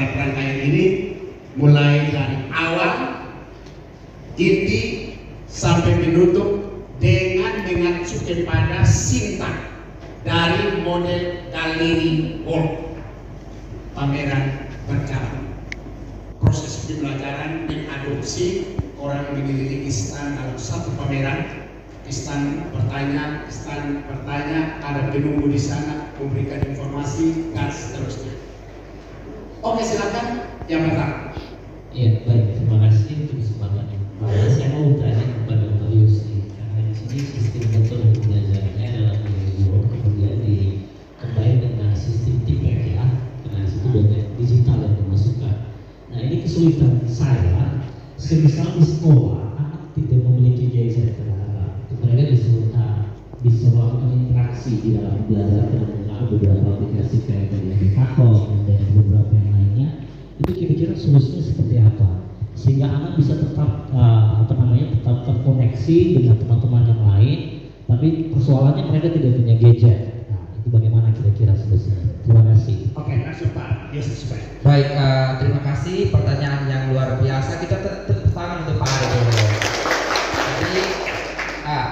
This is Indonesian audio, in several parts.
dalam rangkaian ini mulai dari awal inti sampai penutup dengan mengacu kepada sintaks dari model galeri hall pameran berjalan. Proses pembelajaran mengadopsi orang memiliki stand dalam satu pameran, stand bertanya, ada penunggu di sana memberikan informasi dan seterusnya. Oke, silakan yang pertama. Ya, baik, terima kasih untuk kesempatannya. Saya mau bertanya kepada Pak Yosi, karena di sini sistem betul pembelajarannya adalah video, kemudian dikembali dengan sistem TPK ya, karena di situ banyak digital yang dimasukkan. Nah, ini kesulitan saya, semisal di sekolah anak tidak memiliki gadget, mereka disuruh interaksi di dalam belajar dengan menggunakan beberapa aplikasi kayak dari Kakao dan beberapa yang lainnya. Itu kira-kira solusinya seperti apa sehingga anak bisa tetap tetap terkoneksi dengan teman-teman yang lain, tapi persoalannya mereka tidak punya gadget. Nah, itu bagaimana kira-kira solusinya? Terima kasih. Oke, langsung Pak Yesus. Baik, terima kasih, pertanyaan yang luar biasa. Kita tepuk tangan untuk Pak Ari. Jadi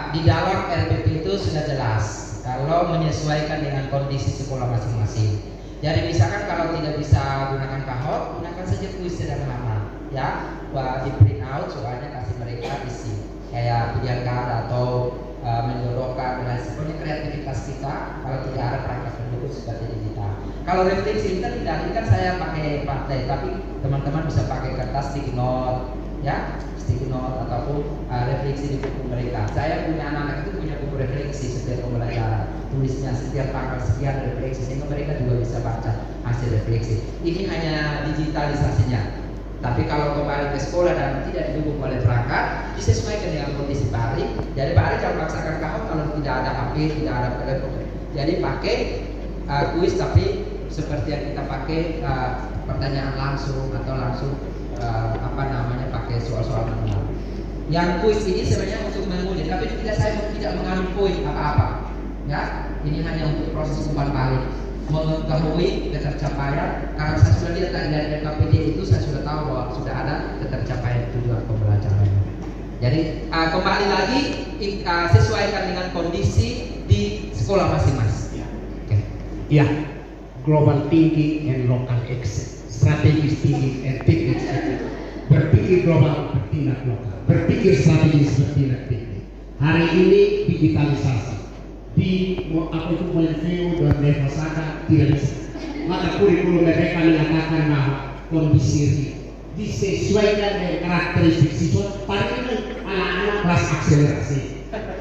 di dalam RPP itu sudah jelas kalau menyesuaikan dengan kondisi sekolah masing-masing. Jadi misalkan kalau tidak bisa gunakan kahot, gunakan saja kuis sederhana, ya, di print out soalnya kasih mereka isi kayak pilihan kata atau menjodohkan dan sebagainya. Kreativitas kita kalau tidak ada perangkat pendukung seperti digital. Kalau refleksi kita tidak, ini kan saya pakai partai, tapi teman-teman bisa pakai kertas sticky note, ya, sticky note ataupun refleksi di buku mereka. Saya punya anak-anak itu punya buku refleksi setiap pembelajaran, tulisnya setiap tanggal sekian refleksi, sehingga mereka juga bisa baca hasil refleksi. Ini hanya digitalisasinya. Tapi kalau kembali ke sekolah dan tidak didukung oleh perangkat, disesuaikan dengan kondisi Pak Ari. Jadi Pak Ari jangan paksakan kahot kalau tidak ada HP, tidak ada telepon. Jadi pakai kuis, tapi seperti yang kita pakai pertanyaan langsung atau langsung pakai soal-soal manual. Yang kuis ini sebenarnya untuk menguji, tapi saya tidak mengambil poin apa-apa. Ya, ini hanya untuk proses umpan balik, mengetahui ketercapaian. Karena saya sudah lihat dari KPD itu, saya sudah tahu bahwa sudah ada ketercapaian tujuan pembelajaran. Jadi kembali lagi sesuaikan dengan kondisi di sekolah masing-masing. Okay. Ya, global thinking and local access, strategis thinking and techniques. Berpikir global, bertindak lokal. Berpikir strategis, bertindak teknik. Hari ini digitalisasi di Molenveo dan Devasaka tidak bisa. Maka kurikulum mereka menyatakan bahwa kondisi disesuaikan dengan karakteristik siswa. Paling ini anak-anak kelas akselerasi,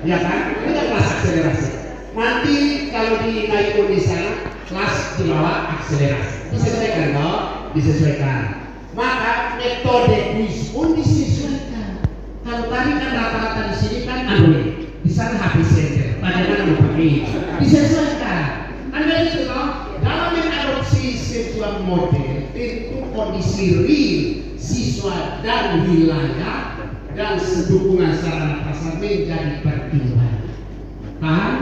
ya kan? Ini kan kelas akselerasi. Nanti kalau dinaik di sana kelas di bawah akselerasi. Disesuaikan toh? Disesuaikan. Maka metode kuis pun disesuaikan. Kalau tadi kan rata-rata di sini kan Android, di sana HP center. Bagaimana memakai? Disesuaikan. Anda itu toh dalam mengadopsi sebuah model tentu kondisi real siswa dan wilayah dan dukungan sarana prasarana menjadi pertimbangan. Paham?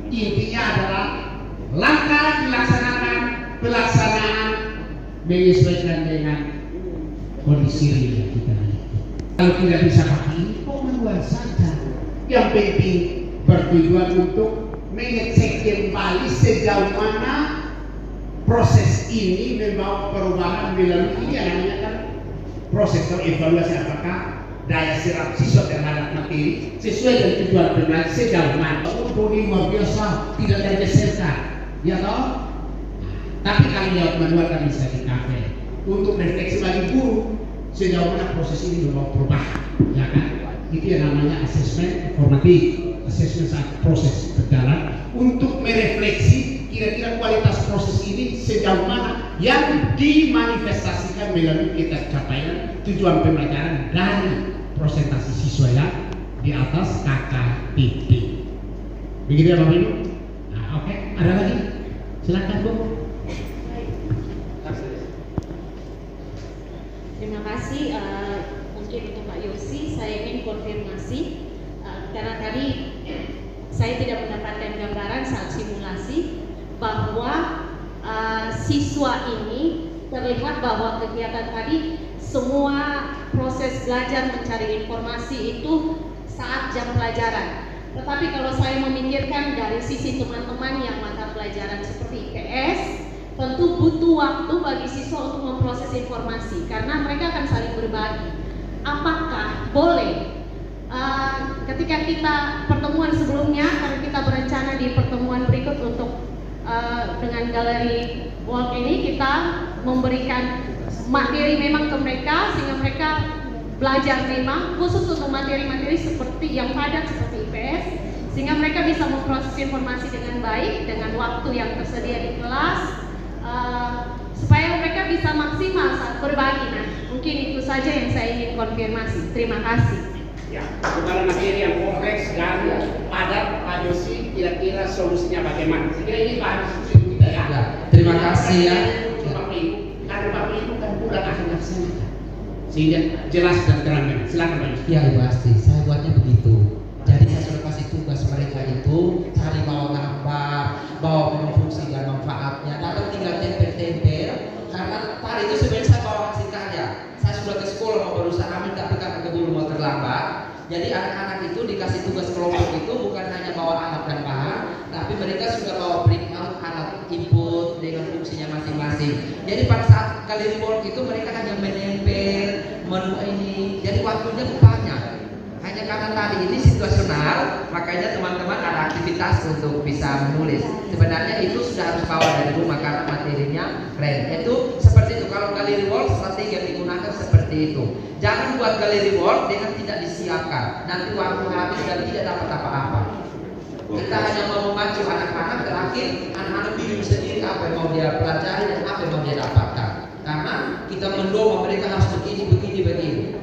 Intinya adalah langkah dilaksanakan, pelaksanaan menyesuaikan dengan kondisi real yang kita lihat. Kalau tidak bisa pakai ini, pengetahuan saja. Yang penting bertujuan untuk mengecek kembali sejauh mana proses ini membawa perubahan melalui ini yang namanya kan proses evaluasi apakah daya serap siswa terhadap materi sesuai dengan tujuan pembelajaran sejauh mana. Untuk luar biasa tidak tergeserkan, ya toh. Tapi kalau jawab manual kan bisa dipakai untuk refleksi bagi guru sejauh mana proses ini membawa perubahan, ya kan? Itu yang namanya asesmen formatif, asesmen saat proses berjalan untuk merefleksi kira-kira kualitas proses ini sejauh mana yang dimanifestasikan melalui ketercapaian tujuan pembelajaran dari presentasi siswa yang di atas KKTP. Begitu ya Bapak Ibu? Nah, oke. Ada lagi? Silakan Bu. Terima kasih. Mungkin untuk Pak Yosi, saya ingin konfirmasi karena tadi saya tidak mendapatkan gambaran saat simulasi bahwa siswa ini terlihat bahwa kegiatan tadi semua proses belajar mencari informasi itu saat jam pelajaran. Tetapi kalau saya memikirkan dari sisi teman-teman yang mata pelajaran seperti IPS, tentu butuh waktu bagi siswa untuk memproses informasi karena mereka akan saling berbagi. Apakah boleh ketika kita pertemuan sebelumnya, karena kita berencana di pertemuan berikut untuk dengan galeri walk ini kita memberikan materi memang ke mereka sehingga mereka belajar memang khusus untuk materi-materi seperti yang padat seperti IPS sehingga mereka bisa memproses informasi dengan baik dengan waktu yang tersedia di kelas supaya mereka bisa maksimal saat berbagi. Nah, mungkin itu saja yang saya ingin konfirmasi. Terima kasih. Ya, kepada materi yang kompleks dan padat, Pak Yosi kira-kira solusinya bagaimana? Saya kira ini bahan diskusi kita ya. Ya, terima kasih ya. Bapak Ibu, karena Bapak Ibu kan bukan ahli laksanakan, sehingga jelas dan terang. Silakan Pak Yosi. Ya, Ibu Asti, saya buatnya begitu. Jadi saya sudah kasih tugas mereka itu cari bawa gambar, bawa fungsi dan manfaatnya. Dapat tinggal tempel-tempel. Karena tadi itu sebenarnya saya bawa kasih karya. Saya sudah ke sekolah mau berusaha ambil tapi karena keburu mau terlambat. Jadi anak-anak itu dikasih tugas kelompok itu bukan hanya bawa alat dan bahan, tapi mereka sudah bawa printout alat input dengan fungsinya masing-masing. Jadi pada saat galeri work itu mereka hanya menempel menu ini. Jadi waktunya banyak. Hanya karena tadi ini situasional, makanya teman-teman ada aktivitas untuk bisa menulis. Sebenarnya itu sudah harus bawa dari rumah karena materinya keren. Itu seperti itu. Kalau galeri work strategi yang digunakan seperti itu. Jangan buat galeri work dengan tidak disiapkan. Nanti waktu habis dan tidak dapat apa-apa. Kita hanya mau memacu anak-anak, terakhir anak-anak bingung sendiri apa yang mau dia pelajari dan apa yang mau dia dapatkan. Karena kita mendorong mereka harus begini.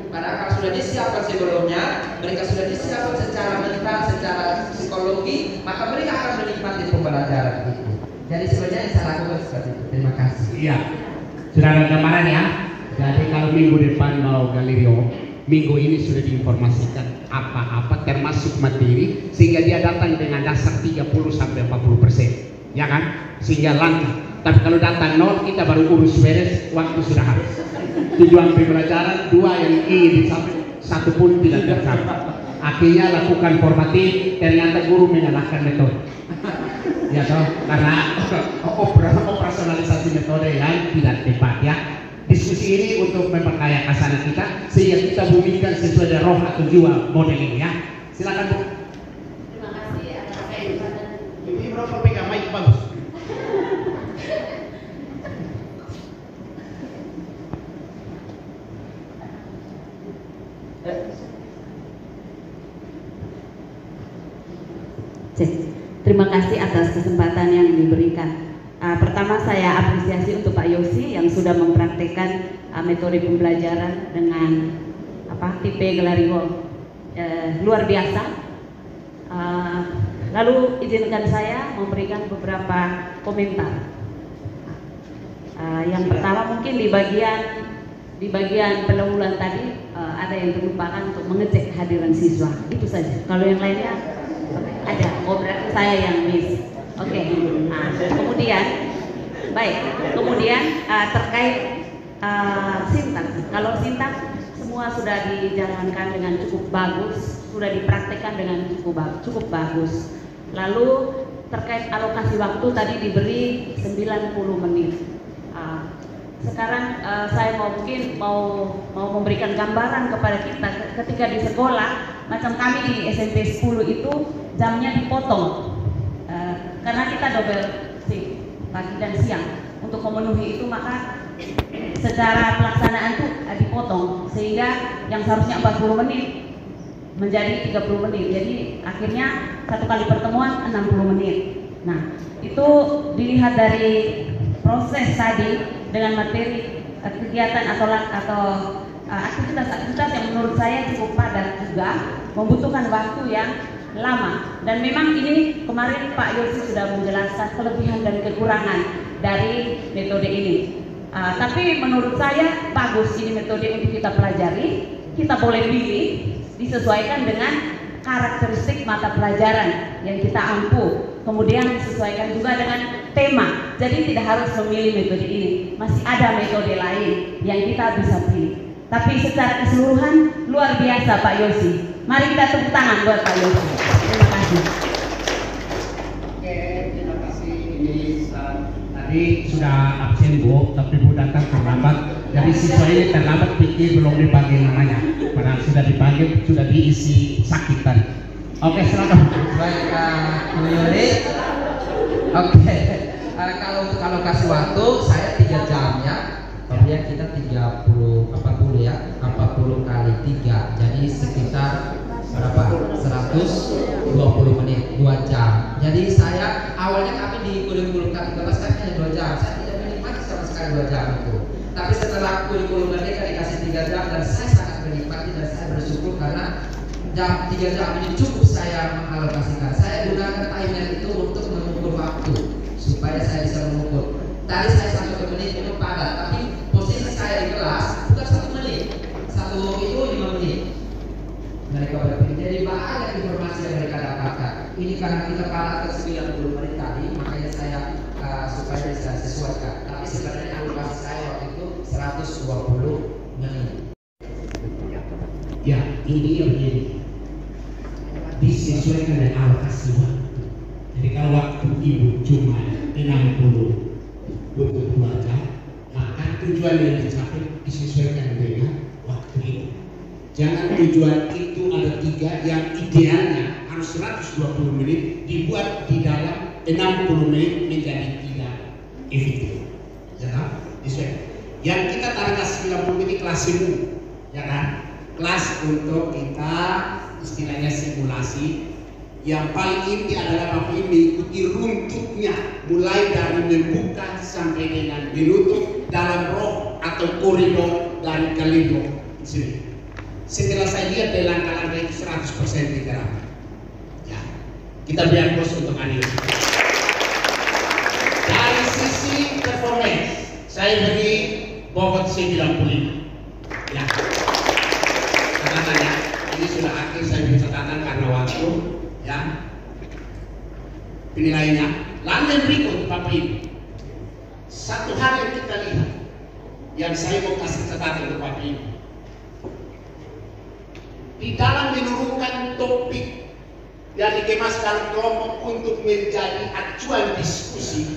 Padahal kalau sudah disiapkan sebelumnya, mereka sudah disiapkan secara mental, secara psikologi, maka mereka akan menikmati pembelajaran itu. Jadi sebenarnya yang saya lakukan seperti itu. Terima kasih. Iya, sudah ada gambaran ya. Jadi kalau minggu depan mau galerio, minggu ini sudah diinformasikan apa-apa termasuk materi sehingga dia datang dengan dasar 30-40%, ya kan? Sehingga lancar. Tapi kalau datang nol, kita baru urus beres, waktu sudah habis. Tujuan pembelajaran 2 yang ingin disampaikan, 1 pun tidak tercapai. Akhirnya lakukan formatif, ternyata guru menyalahkan metode. Ya toh, karena operasionalisasi metode yang tidak tepat ya. Diskusi ini untuk memperkaya kasana kita sehingga kita bumikan sesuai dengan roh atau jiwa model ini ya. Silakan Bu. Terima kasih atas kesempatan. Ini berapa pegang mic bagus. Terima kasih atas kesempatan yang diberikan. Pertama saya apresiasi untuk Pak Yosi yang sudah mempraktekkan metode pembelajaran dengan tipe galeri walk luar biasa. Lalu izinkan saya memberikan beberapa komentar. Yang pertama mungkin di bagian pendahuluan tadi ada yang terlupakan untuk mengecek kehadiran siswa. Itu saja. Kalau yang lainnya ada. Oh berarti saya yang miss. Oke. Kemudian terkait sintaks. Kalau sintaks semua sudah dijalankan dengan cukup bagus, sudah dipraktekkan dengan cukup bagus. Lalu terkait alokasi waktu tadi diberi 90 menit. Sekarang saya mau memberikan gambaran kepada kita ketika di sekolah, macam kami di SMP 10 itu jamnya dipotong karena kita double shift pagi dan siang untuk memenuhi itu, maka secara pelaksanaan itu dipotong sehingga yang seharusnya 40 menit menjadi 30 menit. Jadi akhirnya satu kali pertemuan 60 menit. Nah, itu dilihat dari proses tadi dengan materi kegiatan atau aktivitas yang menurut saya cukup padat juga, membutuhkan waktu yang lama. Dan memang ini kemarin Pak Yosi sudah menjelaskan kelebihan dan kekurangan dari metode ini. Tapi menurut saya bagus ini metode untuk kita pelajari. Kita boleh pilih disesuaikan dengan karakteristik mata pelajaran. yang kita ampuh. Kemudian sesuaikan juga dengan tema. Jadi tidak harus memilih metode ini. Masih ada metode lain yang kita bisa pilih. Tapi secara keseluruhan luar biasa Pak Yosi. Mari kita tepuk tangan buat Pak Yosi. Terima kasih. Oke, terima kasih. Ini tadi sudah absen Bu, tapi Bu datang terlambat. Jadi siswa ini terlambat pikir belum dipanggil namanya. Padahal sudah dipanggil, sudah diisi sakit tadi. Oke, silakan. Baik, Bu Yuli. Oke, kalau kasih waktu saya 3 jam ya. Kemudian kita 40 ya, 40 kali 3. Jadi sekitar berapa? 120 menit, 2 jam. Jadi saya awalnya kami di kurikulum kami kelas kan hanya 2 jam. Saya tidak menikmati sama sekali 2 jam itu. Tapi setelah kurikulum Merdeka dikasih 3 jam dan saya sangat menikmati dan saya bersyukur karena 3 jam ini cukup saya mengalokasikan. Saya gunakan timer itu untuk mengukur waktu supaya saya bisa mengukur. Tadi saya 1 menit itu padat, tapi posisi saya di kelas bukan 1 menit, itu 5 menit. Mereka berpikir, jadi banyak informasi yang mereka dapatkan. Ini karena kita padatkan 90 menit tadi, makanya saya supaya bisa sesuaikan. Tapi sebenarnya alokasi saya waktu itu 120 menit. Ya, ini yang begini. Disesuaikan dengan alokasi waktu. Jadi kalau waktu Ibu cuma 60 untuk 2 jam, maka tujuan yang dicapai disesuaikan dengan waktu itu. Jangan tujuan itu ada 3 yang idealnya harus 120 menit dibuat di dalam 60 menit menjadi tidak efektif. Ya kan? Disesuaikan. Yang kita target 90 menit kelas semu, ya kan? Kelas untuk kita istilahnya simulasi. Yang paling inti adalah Bapak ini mengikuti runtutnya mulai dari membuka sampai dengan menutup dalam roh atau koridor dari kalender sini. Setelah saya lihat dari langkah-langkah itu 100% diterapkan. Ya, kita biar bos untuk adil. Dari sisi performance, saya beri bobot 95. Ya, catatannya ini sudah akhir saya beri catatan karena waktu. Ya, penilaiannya. Lalu yang berikut Bapak Ibu, satu hal yang kita lihat, yang saya mau kasih catatan untuk Bapak Ibu, di dalam menurunkan topik yang dikemas dalam kelompok untuk menjadi acuan diskusi,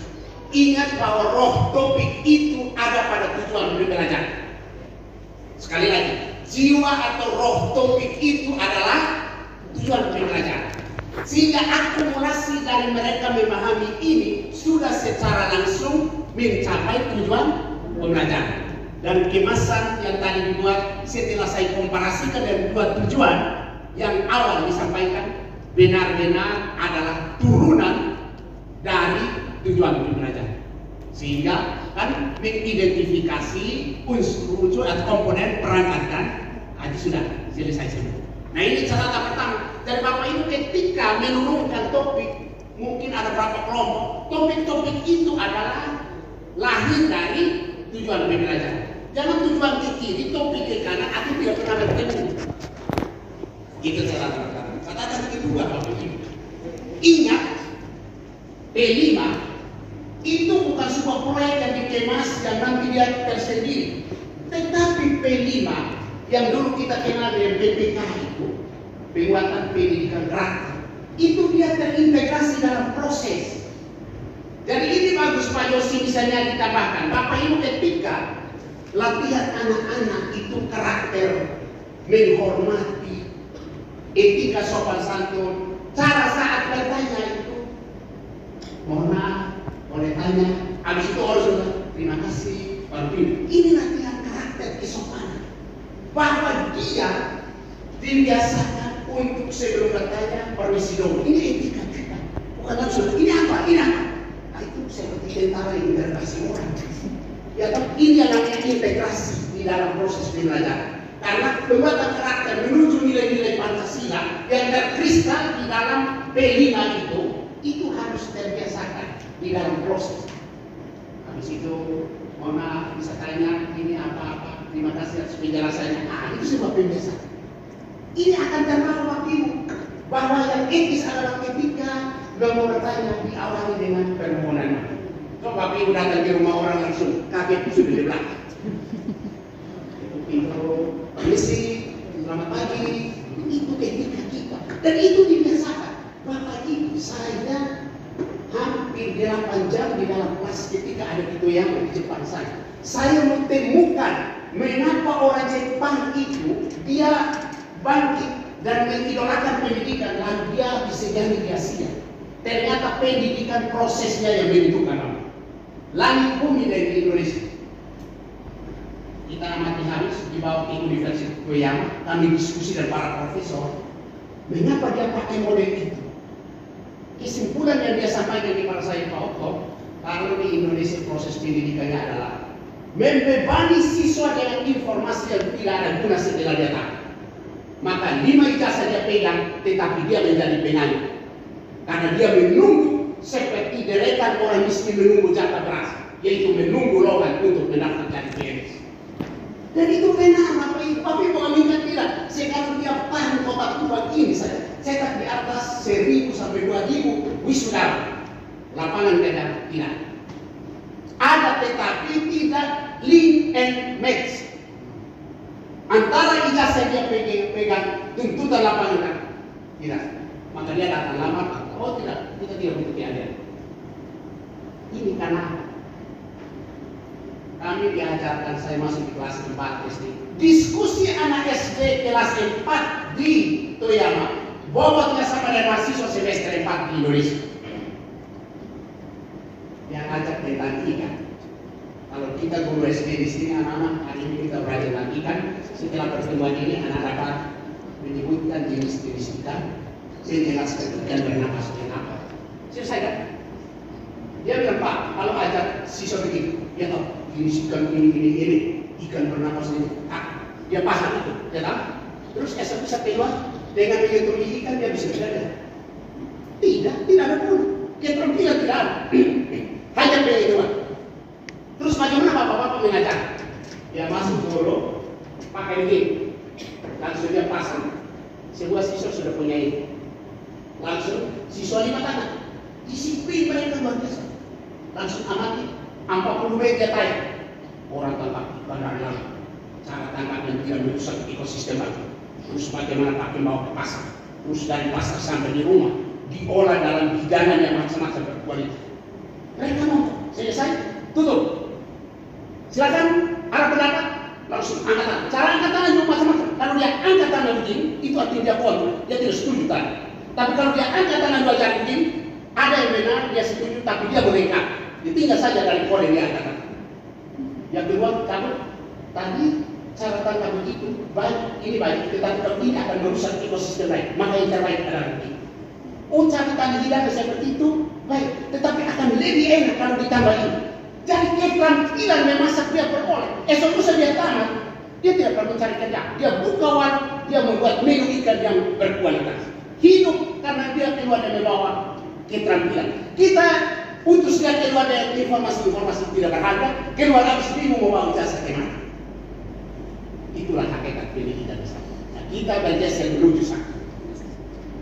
ingat bahwa roh topik itu ada pada tujuan belajar. Sekali lagi, jiwa atau roh topik itu adalah tujuan belajar. Sehingga akumulasi dari mereka memahami ini sudah secara langsung mencapai tujuan pembelajaran. Dan kemasan yang tadi dibuat setelah saya komparasikan dengan 2 tujuan yang awal disampaikan benar-benar adalah turunan dari tujuan pembelajaran. Sehingga kan mengidentifikasi unsur-unsur atau komponen perangkat dan sudah selesai semua. Nah ini catatan pertama. Dan Bapak Ibu ketika menurunkan topik, mungkin ada berapa kelompok, topik-topik itu adalah lahir dari tujuan pembelajaran. Jangan tujuan ke kiri, topik ke kanan, aku tidak pernah bertemu. Itu catatan pertama. Catatan kedua Bapak Ibu, ingat P5 itu bukan sebuah proyek yang dikemas dan nanti dia tersendiri. Tetapi P5 yang dulu kita kenal dengan PPK itu, penguatan pendidikan rakyat, itu dia terintegrasi dalam proses. Jadi ini bagus Pak Yosi misalnya ditambahkan, Bapak Ibu ketika latihan anak-anak itu karakter menghormati, etika sopan santun, cara saat bertanya itu, mohon maaf, boleh tanya, habis itu harus terima kasih, baru ini latihan karakter kesopanan, bahwa dia dibiasakan untuk sebelum bertanya permisi dong. Ini etika kita, bukan langsung ini apa, ini apa. Nah itu seperti tentara yang interogasi orang. Ya, tapi ini yang namanya integrasi di dalam proses pembelajaran. Karena pembuatan karakter menuju nilai-nilai Pancasila yang terkristal di dalam P5 itu harus terbiasakan di dalam proses. Habis itu, mohon maaf, bisa tanya ini apa-apa. Terima kasih atas penjelasannya. Itu sebuah pembiasaan. Ini akan terbawa Bapak Ibu. bahwa yang etis adalah ketika bertanya diawali dengan permohonan. Coba ibu datang ke rumah orang langsung kaget sudah di belakang. Pintu misi, selamat pagi, itu etika kita dan itu dibiasakan. Bapak ibu saya hampir 8 jam di dalam kelas ketika ada itu yang di Jepang saya menemukan mengapa orang Jepang itu dia bangkit dan mengidolakan pendidikan lalu dia bisa jadi Asia. Ternyata pendidikan prosesnya yang menentukan nama. Langit bumi dari Indonesia. Kita amati harus dibawa ke Universitas Toyama, kami diskusi dengan para profesor. Mengapa dia pakai model itu? Kesimpulan yang dia sampaikan kepada saya Pak Otto, kalau di Indonesia proses pendidikannya adalah membebani siswa dengan informasi yang tidak ada guna setelah dia tahu. Maka 5 ijazah dia pegang, tetapi dia menjadi penyanyi. Karena dia menunggu seperti deretan orang miskin menunggu jatah beras, yaitu menunggu lowongan untuk mendaftarkan PNS. Dan itu benar, tapi bukan minta tidak. Sekarang dia paham kotak kubah ini saja. Cetak di atas 1.000 sampai 2.000 wisuda. Lapangan kerja tidak. Ada tetapi tidak link and match. Antara ijazah dia pegang tuntutan lapangan kerja tidak. Maka dia datang lamar. Oh tidak, kita tidak butuh keahlian. Ini karena kami diajarkan, saya masuk di kelas 4 SD. Diskusi anak SD kelas 4 di Toyama. Bobotnya sama dengan mahasiswa semester 4 di Indonesia. Yang ajak tentang ikan. Kalau kita guru SD di sini anak-anak, hari ini kita belajar tentang ikan. Setelah pertemuan ini anak dapat menyebutkan jenis-jenis ikan. Saya jelaskan ikan bernapas dengan apa. Selesai kan? Dia bilang, Pak, kalau ajak siswa begitu, ya tahu, jenis ikan ini, ikan bernapas ini. Dia paham itu, ya tahu. Terus esok bisa keluar dengan metodologi ikan dia bisa belajar. Tidak ada pun. Dia terpilih tidak ada. Hanya pilih doang. Terus bagaimana bapak-bapak mengajar? Dia masuk dulu, pakai game, langsung dia pasang. Sebuah siswa sudah punya ini. Langsung siswa 5 tangan. Disiplin mereka luar biasa. Langsung amati 40 menit dia tanya. Orang tangkap ikan dari laut. Cara tangkap yang tidak merusak ekosistem lagi. Terus bagaimana pakai bawa ke pasar. Terus dari pasar sampai di rumah diolah dalam hidangan yang macam-macam berkualitas. Mereka mau selesai, tutup. Silakan ada pendapat, langsung angkat tangan. Cara angkat tangan juga macam-macam. Kalau dia angkat tangan begini, itu artinya dia kontra, dia tidak setuju tadi. Tapi kalau dia angkat tangan 2 jari begini, ada yang benar, dia setuju, tapi dia melengkap. Ditinggal saja dari kode dia angkat tangan. Yang kedua, kamu tadi cara tangkap begitu baik, ini baik, tetapi kalau ini akan merusak ekosistem lain. Maka yang terbaik adalah begini. Cara tanda tidak seperti itu baik, tetapi akan lebih enak kalau ditambah ini. Jadi keterampilan memasak dia peroleh. Esok lusa dia tamat, dia tidak perlu mencari kerja. Dia buka warung, dia membuat menu ikan yang berkualitas. Hidup karena dia keluar dari membawa keterampilan. Kita putus dia keluar dari informasi-informasi tidak berharga, keluar habis bingung membawa jasa kemana. Itulah hakikat pendidikan kita. Nah, kita bergeser menuju sana.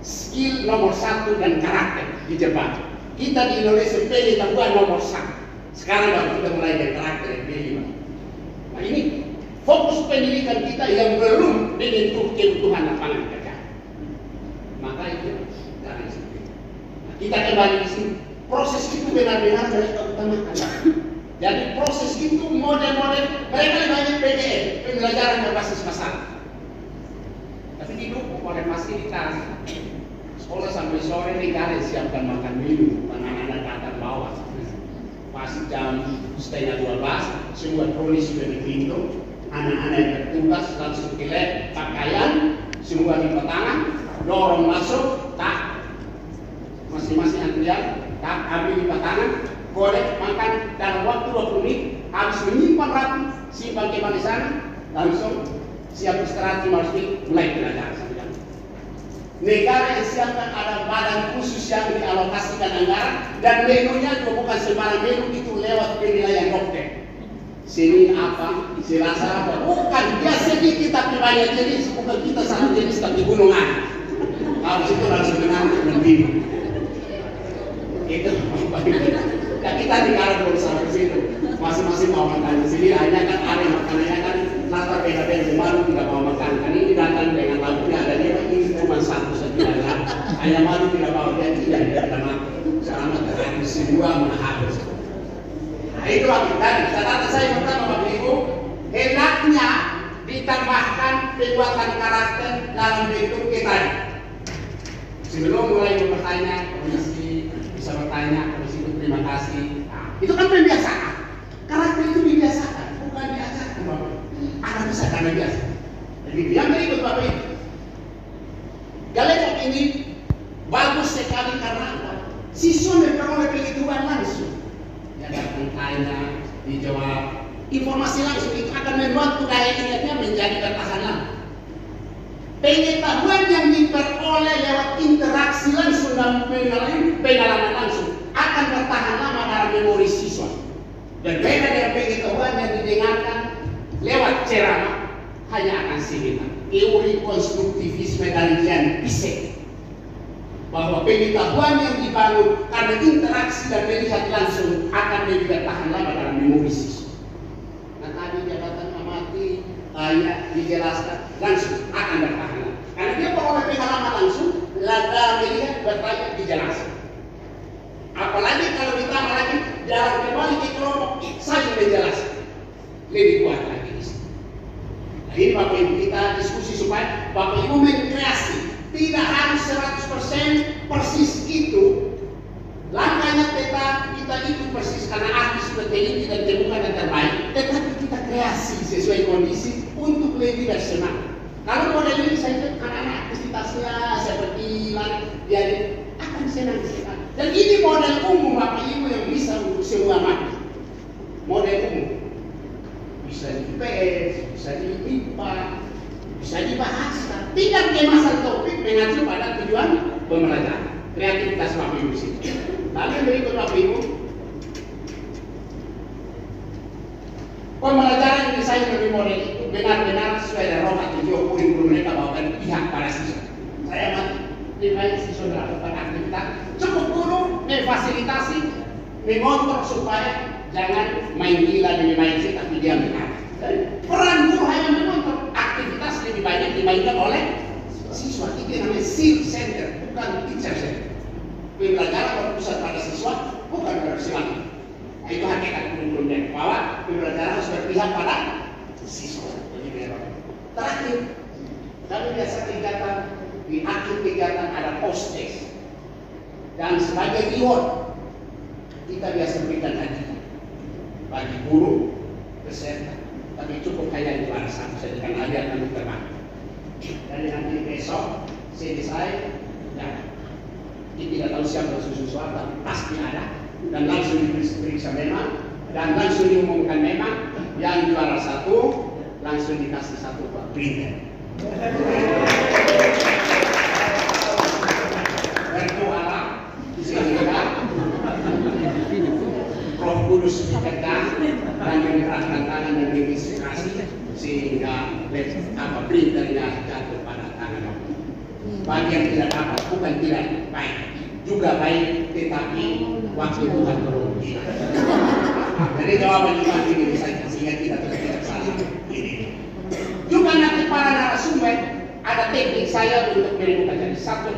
Skill nomor 1 dan karakter di Jepang. Kita di Indonesia pilih tambahan nomor 1. Sekarang baru kita mulai dari karakter yang pilih. Nah ini fokus pendidikan kita yang belum menyentuh kebutuhan lapangan kerja. Maka itu dari situ. Nah, kita kembali di sini. Proses itu benar-benar mereka utamakan. Jadi proses itu model-model mereka banyak PDN, pembelajaran berbasis masalah. Tapi didukung oleh fasilitas. Sekolah sampai sore negara siapkan makan minum, anak-anak datang bawa. Pas jam 11:30, semua troli sudah di pintu, anak-anak yang bertugas langsung ke lab, pakaian, semua di tangan, dorong masuk, tak, masing-masing antrian, tak, ambil di tangan, golek, makan dalam waktu 20 menit, habis menyimpan rapi, simpan kembali di sana, langsung siap istirahat 15 menit, mulai belajar. Negara yang siapkan ada badan khusus yang dialokasikan anggaran dan menunya juga bukan sembarang menu, itu lewat penilaian dokter. Sini apa, serasa apa, bukan dia sedikit tapi banyak jenis, bukan kita satu jenis tapi gunung ada. Habis itu langsung mengantuk mendidih. Itu ya kita tinggal berusaha ke situ. Masing-masing mau makan di sini. Hanya kan ada makanannya kan latar beda-beda. Malu tidak mau makan. Kan ini datang dengan lauknya ada dia ini cuma satu saja. Hanya malu tidak mau dia tidak makan. Selama terakhir semua habis. Nah itulah tadi catatan saya pertama Bapak Ibu, hendaknya ditambahkan penguatan karakter dalam bentuk kita. Sebelum mulai bertanya, komisi bisa bertanya, komisi itu terima kasih. Nah, itu kan pembiasaan. Karakter itu dibiasakan, bukan diajarkan Bapak. Anak bisa karena biasa. Jadi yang berikut Bapak Ibu, Galileo ini bagus sekali karena apa? Siswa memperoleh pengetahuan langsung. Dia datang tanya, dijawab. Informasi langsung itu akan membantu daya ingatnya menjadi bertahan lama. Pengetahuan yang diperoleh lewat interaksi langsung dan pengalaman langsung akan bertahan lama dalam memori siswa. Berbeda dengan pengetahuan yang didengarkan lewat ceramah hanya akan singkat. Teori konstruktivisme dari Jan Pisek bahwa pengetahuan yang dibangun karena interaksi dan melihat langsung akan lebih bertahan lama dalam memori siswa. Nah tadi jabatan amati tanya dijelaskan langsung akan bertahan lama. Karena dia peroleh pengalaman langsung, dalam melihat bertanya dijelaskan. Apalagi kalau ditambah lagi jalan kembali ke kelompok saling menjelaskan, lebih kuat lagi di sini. Nah ini Bapak Ibu kita diskusi supaya Bapak Ibu mengkreasi. Tidak harus 100% persis itu. Langkahnya kita ikut persis karena ahli sudah teliti dan temukan yang terbaik. Tetapi kita kreasi sesuai kondisi untuk lebih bersemangat. Kalau model ini saya lihat anak-anak aktivitasnya seperti lari, dia akan senang sekali. Dan ini model umum Bapak Ibu yang bisa untuk semua mati. Model umum. Bisa di IPS, bisa di IPA, bisa dibahas. Tidak masalah topik mengacu pada tujuan pembelajaran. Kreativitas Bapak Ibu sini. Lalu yang berikut Bapak Ibu, pembelajaran yang saya lebih model itu benar-benar sesuai dengan roh tujuan kurikulum mereka bawakan pihak para siswa. Saya lebih baik siswa melakukan aktivitas cukup guru memfasilitasi, mengontrol supaya jangan main gila dengan main sih tapi dia mengalah. Peran guru hanya mengontrol, aktivitas lebih banyak dimainkan oleh siswa. Itu namanya skill center, bukan teacher center. Pembelajaran berpusat pada siswa, bukan berpusat. Itu hakikat kurikulumnya bahwa pembelajaran harus berpihak pada siswa. Terakhir, kami biasa kegiatan di akhir kegiatan ada post test dan sebagai reward kita biasa berikan hadiah bagi guru peserta. Tapi cukup hanya di luar sana, saya dengan hadiah kami terbang. Dan nanti besok selesai, ya, kita tidak tahu siapa sesuatu, tapi pasti ada. Dan langsung diperiksa memang, dan langsung diumumkan memang yang juara satu langsung dikasih satu printer. Berdoalah sehingga Roh Kudus dipegang dan menyerahkan tangan dan menginspirasi sehingga printernya jatuh pada tangan Allah. Bagi yang tidak dapat bukan tidak baik, juga baik, tetapi waktu Tuhan belum kita. Jadi jawaban cuma ini sehingga kita tidak salah. Ini juga nanti para narasumber ada teknik saya untuk melakukan jadi satu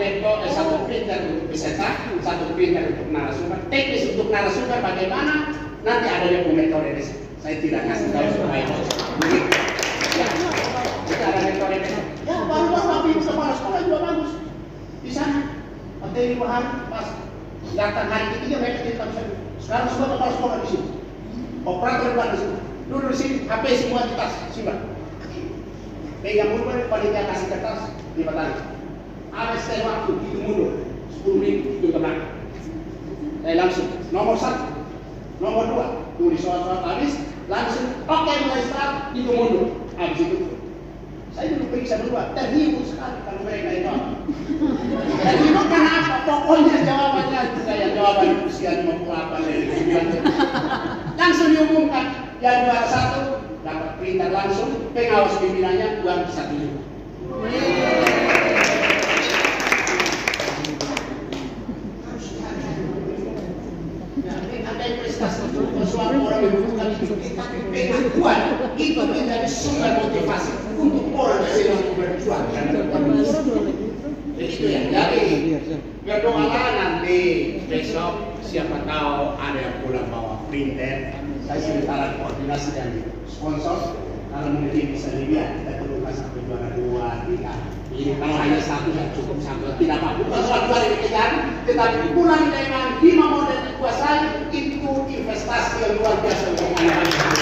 printer untuk peserta, satu printer untuk narasumber. Teknis untuk narasumber bagaimana? Nanti ada yang metode di sini. Saya tidak kasih tahu supaya ya, kita ada metode di sini. Ya baru-baru tapi kepala sekolah juga bagus di sana. Materi bahan pas datang hari ketiga mereka cerita saya. Sekarang semua kepala sekolah di sini. Operator di sini. Dulu di sini HP semua di tas simpan. Pegang mundur, panitia kasih kertas di petang. Ada setengah waktu, itu mundur 10 menit, itu tenang. Saya langsung, nomor 1, nomor 2, tulis soal-soal habis, langsung, oke mulai start, itu mundur. Habis itu, saya dulu periksa berdua, terhibur sekali kalau mereka itu. Terhibur kenapa? Pokoknya jawabannya, saya jawaban usia 58 dari 9. Langsung diumumkan, yang juara 1, dapat perintah langsung, pengawas pimpinannya uang 1 juta. prestasi itu suatu orang yang membutuhkan hidup, tapi pengakuan itu menjadi sumber motivasi untuk orang yang sedang berjuang. Jadi itu ya. Jadi berdoalah nanti besok siapa tahu ada yang pulang bawa printer. Saya sementara koordinasi dan sponsor. Kalau mungkin bisa dilihat kita terluka sampai juara 2, 3. Ini kalau hanya satu yang cukup sampai tidak mampu. Kalau 2 demikian, tetapi pulang dengan 5 model dikuasai itu investasi yang luar biasa untuk anak-anak.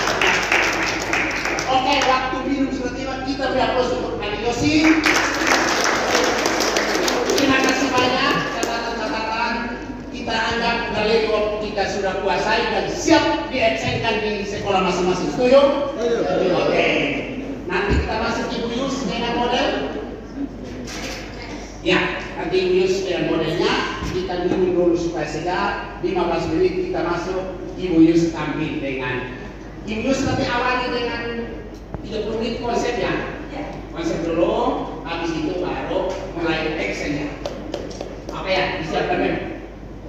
Oke, waktu minum sudah tiba, kita beri aplaus untuk Adi Yosi. Terima kasih banyak catatan-catatan kita anggap dari waktu kita sudah kuasai dan siap dieksenkan di sekolah masing-masing. Setuju? Oke. Nanti kita masuk Ibu Yus dengan model. Ya, nanti Ibu Yus dengan modelnya. Kita minum dulu supaya segar. 15 menit kita masuk. Ibu Yus tampil dengan Ibu Yus, tapi awalnya dengan 30 menit konsepnya. Konsep dulu, habis itu baru mulai actionnya. Oke ya, disiapkan memang.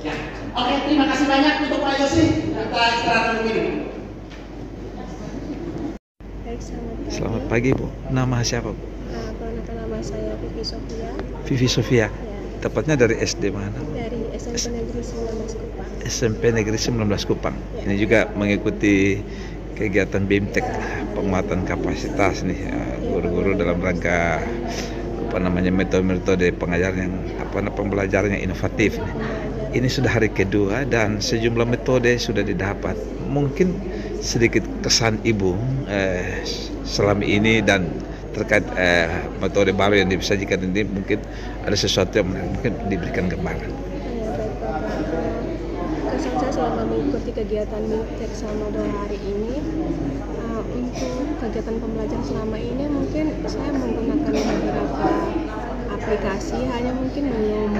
Ya. Oke, terima kasih banyak untuk Pak Yosi. Kita istirahat dulu minum. Selamat pagi Bu. Nama siapa Bu? Perkenalkan nama saya Vivi Sofia. Vivi Sofia. Ya. Tepatnya dari SD mana? Dari SMP Negeri 19 Kupang. SMP Negeri 19 Kupang. Ini juga mengikuti kegiatan BIMTEK, penguatan kapasitas nih guru-guru dalam rangka metode-metode pengajaran yang pembelajaran yang inovatif. Ini sudah hari kedua dan sejumlah metode sudah didapat. Mungkin sedikit kesan Ibu selama ini dan terkait metode baru yang disajikan ini, mungkin ada sesuatu yang mungkin diberikan gambaran. Kesan saya selama mengikuti kegiatan BIMTEK selama 2 hari ini, untuk kegiatan pembelajaran selama ini mungkin saya menggunakan beberapa aplikasi, hanya mungkin belum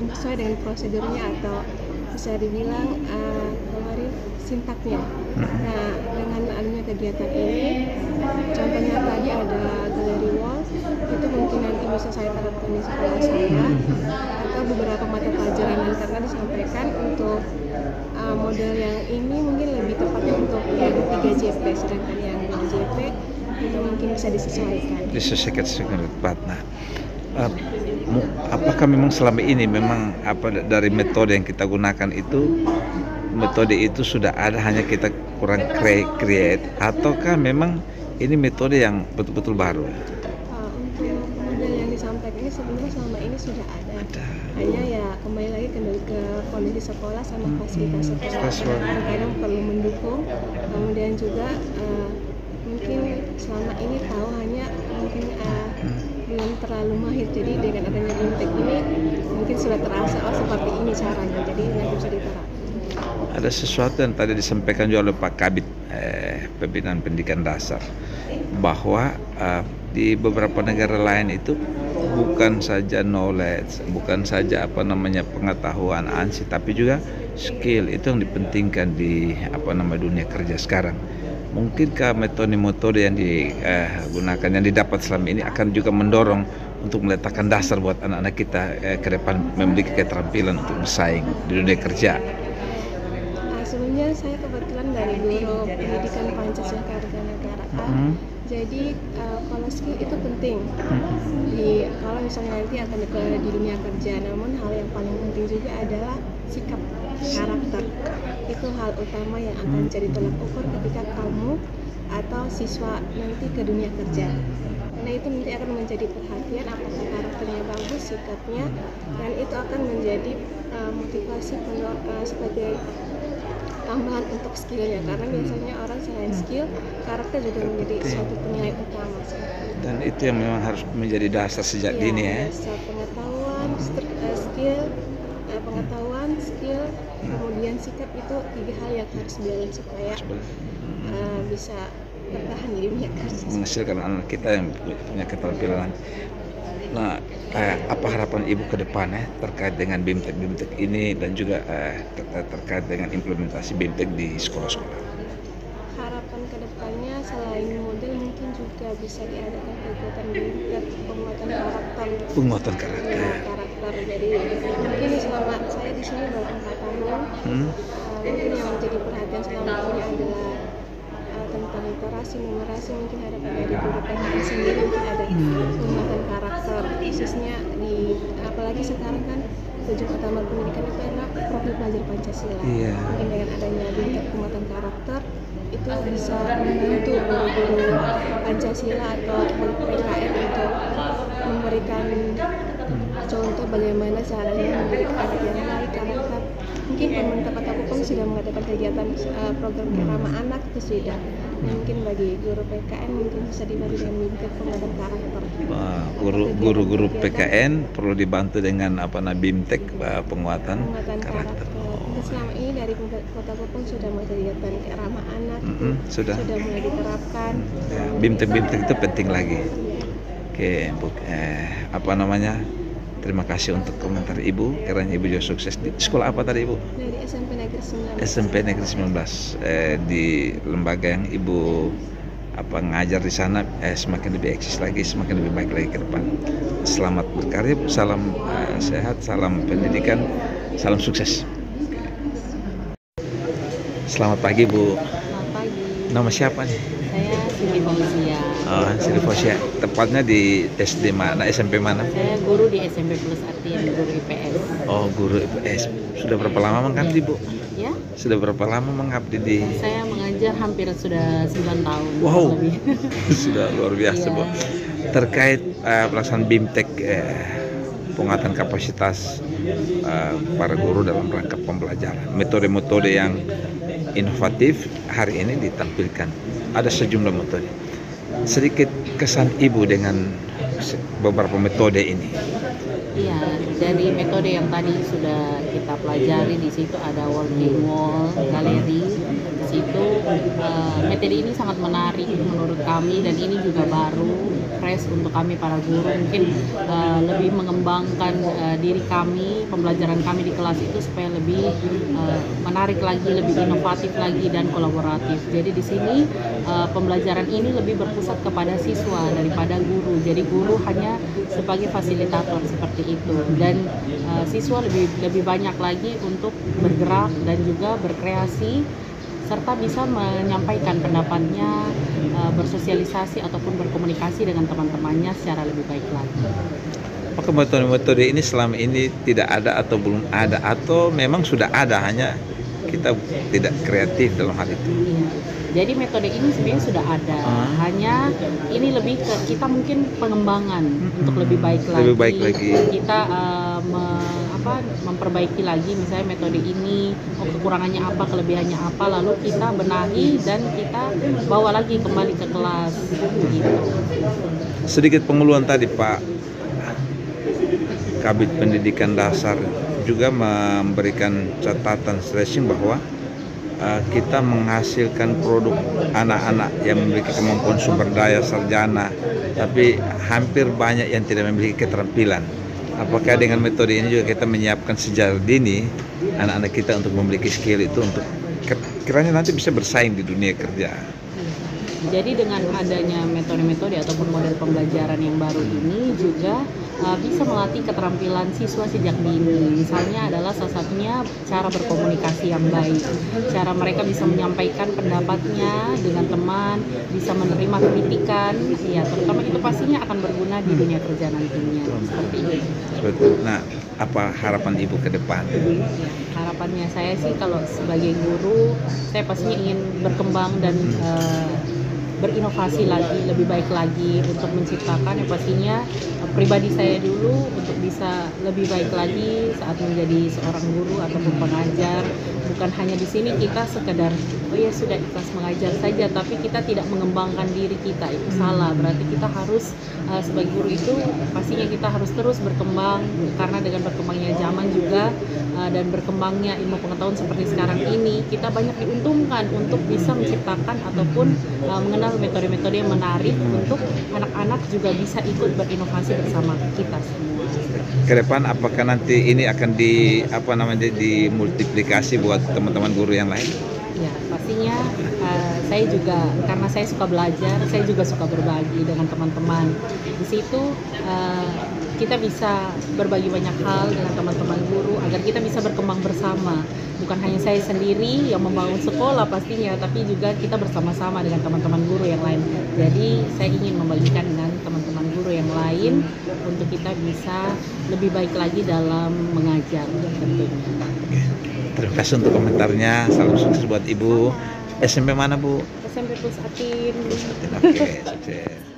sesuai dengan prosedurnya atau bisa dibilang kemarin sintaknya. Nah, dengan adanya kegiatan ini, contohnya tadi ada galeri wall, itu mungkin nanti bisa saya terapkan di sekolah saya, atau beberapa mata pelajaran yang karena disampaikan untuk model yang ini mungkin lebih tepatnya untuk yang 3JP, sedangkan yang 2JP itu mungkin bisa disesuaikan. Disesuaikan dengan tepat. Nah, apakah memang selama ini memang dari metode yang kita gunakan itu metode itu sudah ada, hanya kita kurang create, ataukah memang ini metode yang betul-betul baru? Untuk model yang disampaikan ini sebenarnya selama ini sudah ada. Hanya ya kembali lagi ke kondisi sekolah sama fasilitas sekolah. Kadang perlu mendukung. Kemudian juga mungkin selama ini tahu hanya mungkin belum terlalu mahir. Jadi dengan adanya BIMTEK ini mungkin sudah terasa seperti ini caranya. Jadi nanti bisa diterapkan. Ada sesuatu yang tadi disampaikan juga oleh Pak Kabid Pembinaan Pendidikan Dasar, bahwa di beberapa negara lain itu bukan saja knowledge, bukan saja pengetahuan ansi, tapi juga skill itu yang dipentingkan di dunia kerja sekarang. Mungkinkah metode-metode yang digunakan, yang didapat selama ini akan juga mendorong untuk meletakkan dasar buat anak-anak kita ke depan memiliki keterampilan untuk bersaing di dunia kerja? Sebelumnya saya kebetulan dari Guru Pendidikan Pancasila Kewarganegaraan. Jadi kalau skill itu penting kalau misalnya nanti akan di dunia kerja. Namun hal yang paling penting juga adalah sikap, karakter. Itu hal utama yang akan jadi tolak ukur ketika kamu atau siswa nanti ke dunia kerja. Karena itu nanti akan menjadi perhatian apakah karakternya bagus, sikapnya, dan itu akan menjadi motivasi sebagai tambahan untuk skillnya, karena biasanya orang selain skill, karakter juga menjadi suatu penilai utama. Dan itu yang memang harus menjadi dasar sejak dini ya. Pengetahuan, skill, kemudian sikap, itu 3 hal yang harus balance supaya bisa bertahan di dunia kerja. Menghasilkan anak kita yang punya keterampilan. Nah, apa harapan Ibu ke depan terkait dengan BIMTEK ini dan juga terkait dengan implementasi BIMTEK di sekolah-sekolah? Harapan ke depannya selain model mungkin juga bisa diadakan kegiatan BIMTEK penguatan karakter. Penguatan karakter. Jadi mungkin selama saya di sini baru 4 tahun, mungkin yang menjadi perhatian selama ini adalah tentang literasi, numerasi. Mungkin harapan dari guru PKN sendiri mungkin ada penguatan karakter, khususnya apalagi sekarang kan tujuan utama pendidikan itu adalah profil pelajar Pancasila. Mungkin dengan adanya BIMTEK penguatan karakter itu bisa membantu guru-guru Pancasila atau PKN untuk memberikan contoh bagaimana caranya mendidik anak yang baik karakter. Mungkin pemerintah Kota Kupang sudah mengadakan kegiatan program ramah anak itu sudah. Mungkin bagi guru PKN mungkin bisa dibantu dengan BIMTEK penguatan karakter. Guru-guru PKN perlu dibantu dengan BIMTEK penguatan karakter. Selama ini dari Kota Kupang sudah mengajarkan ramah anak, sudah mulai diterapkan. BIMTEK itu penting lagi. Oke, Bu, terima kasih untuk komentar Ibu. Kiranya Ibu juga sukses. Di sekolah apa tadi Ibu? Dari SMP Negeri 19. SMP Negeri 19. Di lembaga yang Ibu ngajar di sana semakin lebih eksis lagi, semakin lebih baik lagi ke depan. Selamat berkarya, salam sehat, salam pendidikan, salam sukses. Selamat pagi Bu. Selamat pagi. Nama siapa nih? Saya Siti Fausia. Siti Fausia. Tepatnya di SD mana? SMP mana? Saya guru di SMP Plus Artian, guru IPS. Oh, guru IPS. Sudah berapa lama mengabdi, Bu? Ya. Sudah berapa lama mengabdi di? Saya mengajar hampir sudah 9 tahun. Wow. Lebih. Sudah luar biasa, Bu. Terkait pelaksanaan BIMTEK penguatan kapasitas para guru dalam rangka pembelajaran. Metode-metode yang inovatif hari ini ditampilkan. Ada sejumlah metode. Sedikit kesan Ibu dengan beberapa metode ini. Iya, dari metode yang tadi sudah kita pelajari, di situ ada working wall, galeri. Di situ metode ini sangat menarik menurut kami, dan ini juga baru, fresh untuk kami para guru. Mungkin lebih mengembangkan diri kami, pembelajaran kami di kelas itu supaya lebih menarik lagi, lebih inovatif lagi dan kolaboratif. Jadi di sini pembelajaran ini lebih berpusat kepada siswa daripada guru. Jadi guru hanya sebagai fasilitator seperti itu, dan siswa lebih banyak lagi untuk bergerak dan juga berkreasi serta bisa menyampaikan pendapatnya, bersosialisasi ataupun berkomunikasi dengan teman-temannya secara lebih baik lagi. Apakah metode-metode ini selama ini tidak ada atau belum ada, atau memang sudah ada, hanya kita tidak kreatif dalam hal itu? Iya. Jadi metode ini sebenarnya sudah ada, hanya ini lebih ke kita mungkin pengembangan untuk lebih baik lagi. Lebih baik lagi. Kita memperbaiki lagi, misalnya metode ini, kekurangannya apa, kelebihannya apa, lalu kita benahi dan kita bawa lagi kembali ke kelas. Gitu. Sedikit pengeluhan tadi Pak Kabid Pendidikan Dasar juga memberikan catatan stressing bahwa kita menghasilkan produk anak-anak yang memiliki kemampuan sumber daya sarjana, tapi hampir banyak yang tidak memiliki keterampilan. Apakah dengan metode ini juga kita menyiapkan sejak dini anak-anak kita untuk memiliki skill itu untuk kiranya nanti bisa bersaing di dunia kerja? Jadi dengan adanya metode-metode ataupun model pembelajaran yang baru ini juga bisa melatih keterampilan siswa sejak dini. Misalnya adalah salah satunya cara berkomunikasi yang baik, cara mereka bisa menyampaikan pendapatnya dengan teman, bisa menerima kritikan, ya terutama itu pastinya akan berguna di dunia kerja nantinya. Seperti itu. Betul. Nah, apa harapan Ibu ke depan? Harapannya saya sih kalau sebagai guru, saya pastinya ingin berkembang dan berinovasi lagi, lebih baik lagi untuk menciptakan yang pastinya pribadi saya dulu untuk bisa lebih baik lagi saat menjadi seorang guru ataupun pengajar. Bukan hanya di sini kita sekedar sudah ikhlas mengajar saja, tapi kita tidak mengembangkan diri kita, itu salah. Berarti kita harus sebagai guru itu pastinya kita harus terus berkembang, karena dengan berkembangnya zaman juga dan berkembangnya ilmu pengetahuan seperti sekarang ini, kita banyak diuntungkan untuk bisa menciptakan ataupun mengenal metode-metode yang menarik untuk anak-anak juga bisa ikut berinovasi bersama kita semua. Ke depan apakah nanti ini akan dimultiplikasi buat teman-teman guru yang lain? Ya, pastinya saya saya juga, karena saya suka belajar, saya juga suka berbagi dengan teman-teman. Di situ kita bisa berbagi banyak hal dengan teman-teman guru agar kita bisa berkembang bersama. Bukan hanya saya sendiri yang membangun sekolah pastinya, tapi juga kita bersama-sama dengan teman-teman guru yang lain. Jadi saya ingin membagikan dengan teman-teman guru yang lain untuk kita bisa lebih baik lagi dalam mengajar tentunya. Terima kasih untuk komentarnya. Salam sukses buat Ibu. SMP mana Bu? SMP Pusatin. Oke, sukses.